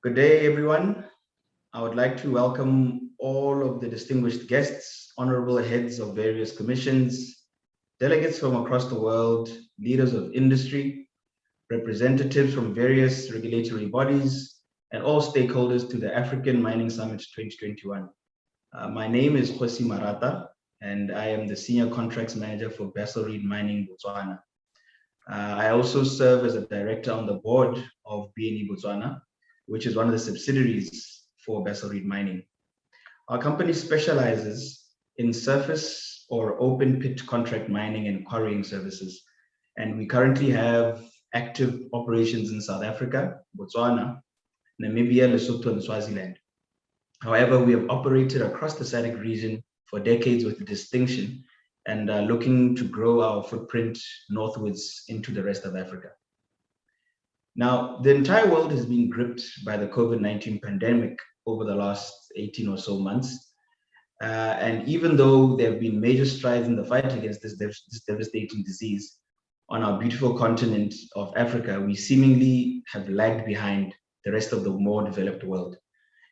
Good day, everyone. I would like to welcome all of the distinguished guests, honorable heads of various commissions, delegates from across the world, leaders of industry, representatives from various regulatory bodies, and all stakeholders to the African Mining Summit 2021. My name is Kgosi Marata, and I am the Senior Contracts Manager for Basil Mining Botswana. I also serve as a director on the board of BNE Botswana, which is one of the subsidiaries for Basil Mining. Our company specializes in surface or open pit contract mining and quarrying services. And we currently have active operations in South Africa, Botswana, Namibia, Lesotho, and Swaziland. However, we have operated across the SADC region for decades with distinction and are looking to grow our footprint northwards into the rest of Africa. Now, the entire world has been gripped by the COVID-19 pandemic over the last 18 or so months. And even though there have been major strides in the fight against this devastating disease on our beautiful continent of Africa, we seemingly have lagged behind the rest of the more developed world.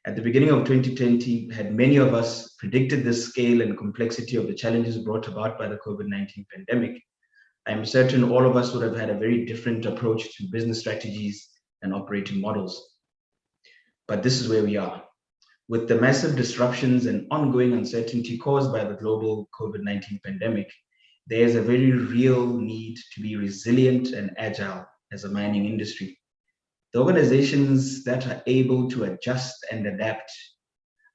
At the beginning of 2020, had many of us predicted the scale and complexity of the challenges brought about by the COVID-19 pandemic, I'm certain all of us would have had a very different approach to business strategies and operating models. But this is where we are. With the massive disruptions and ongoing uncertainty caused by the global COVID-19 pandemic, there is a very real need to be resilient and agile as a mining industry. The organizations that are able to adjust and adapt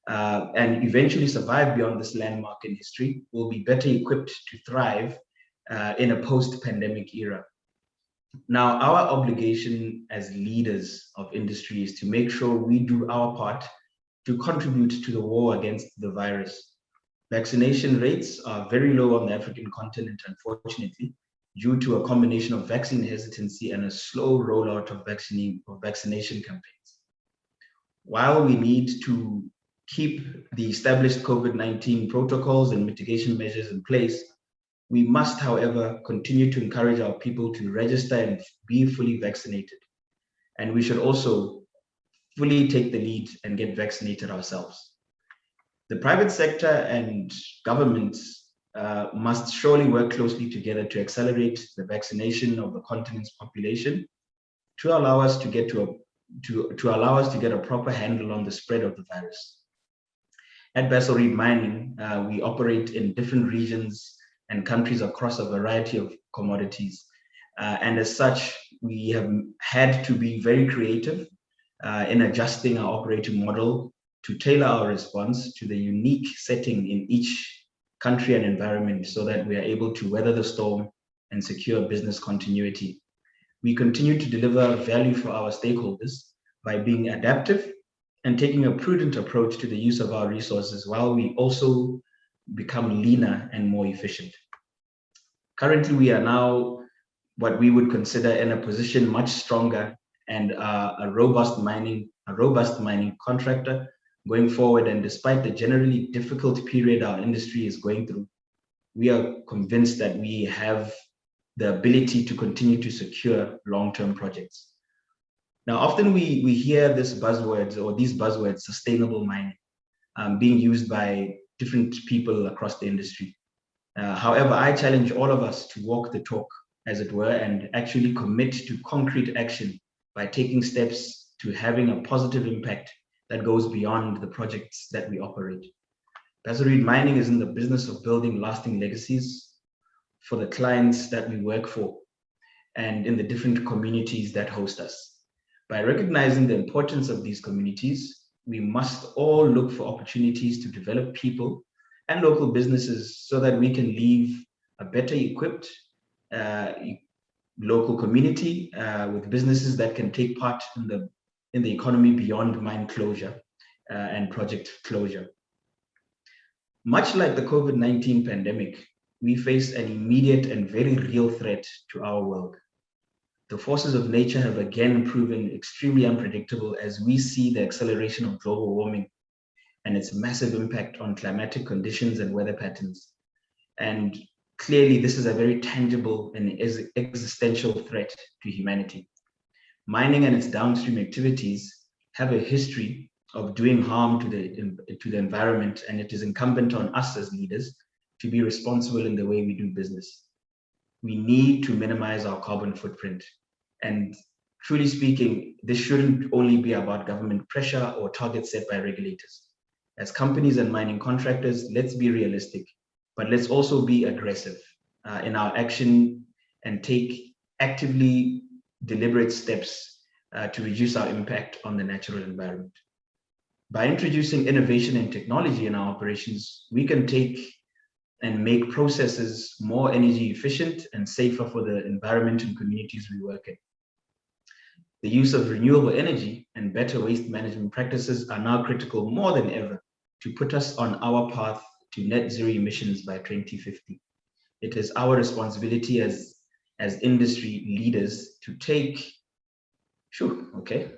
and eventually survive beyond this landmark in history will be better equipped to thrive in a post-pandemic era. Now, our obligation as leaders of industry is to make sure we do our part to contribute to the war against the virus. Vaccination rates are very low on the African continent, unfortunately, due to a combination of vaccine hesitancy and a slow rollout of vaccination campaigns. While we need to keep the established COVID-19 protocols and mitigation measures in place, we must, however, continue to encourage our people to register and be fully vaccinated. And we should also fully take the lead and get vaccinated ourselves. The private sector and governments must surely work closely together to accelerate the vaccination of the continent's population to allow us to get a proper handle on the spread of the virus. At Basil Mining, we operate in different regions and countries across a variety of commodities. And as such, we have had to be very creative in adjusting our operating model to tailor our response to the unique setting in each country and environment so that we are able to weather the storm and secure business continuity. We continue to deliver value for our stakeholders by being adaptive and taking a prudent approach to the use of our resources while we also become leaner and more efficient. Currently, we are now what we would consider in a position much stronger and a robust mining contractor going forward. And despite the generally difficult period our industry is going through, we are convinced that we have the ability to continue to secure long-term projects. Now, often we hear these buzzwords, sustainable mining, being used by different people across the industry. However, I challenge all of us to walk the talk, as it were, and actually commit to concrete action by taking steps to having a positive impact that goes beyond the projects that we operate. Basil Mining is in the business of building lasting legacies for the clients that we work for and in the different communities that host us. By recognizing the importance of these communities, we must all look for opportunities to develop people and local businesses so that we can leave a better equipped local community with businesses that can take part in the economy beyond mine closure and project closure. Much like the COVID-19 pandemic, we face an immediate and very real threat to our world. The forces of nature have again proven extremely unpredictable as we see the acceleration of global warming and its massive impact on climatic conditions and weather patterns. And clearly, this is a very tangible and existential threat to humanity. Mining and its downstream activities have a history of doing harm to the environment, and it is incumbent on us as leaders to be responsible in the way we do business. We need to minimize our carbon footprint. And truly speaking, this shouldn't only be about government pressure or targets set by regulators. As companies and mining contractors, let's be realistic, but let's also be aggressive in our action and take actively deliberate steps to reduce our impact on the natural environment. By introducing innovation and technology in our operations, we can take and make processes more energy efficient and safer for the environment and communities we work in. The use of renewable energy and better waste management practices are now critical more than ever to put us on our path to net zero emissions by 2050. It is our responsibility as industry leaders to take, sure, okay.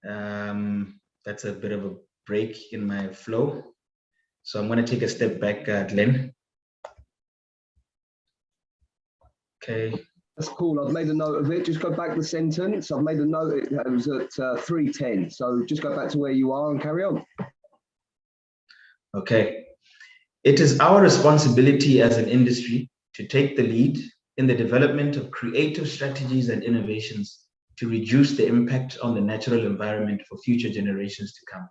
That's a bit of a break in my flow. So I'm going to take a step back, Glenn. Okay. That's cool. I've made a note of it. Just go back the sentence. I've made a note. It was at 3:10. So just go back to where you are and carry on. Okay. It is our responsibility as an industry to take the lead in the development of creative strategies and innovations to reduce the impact on the natural environment for future generations to come.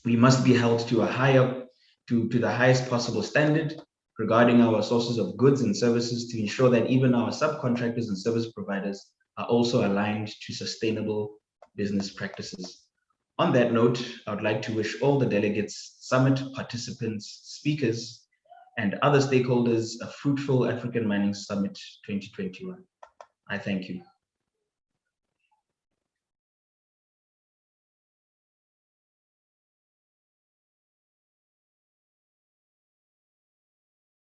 We must be held to the highest possible standard regarding our sources of goods and services to ensure that even our subcontractors and service providers are also aligned to sustainable business practices. On that note, I would like to wish all the delegates, summit participants, speakers, and other stakeholders a fruitful African Mining Summit 2021. I thank you.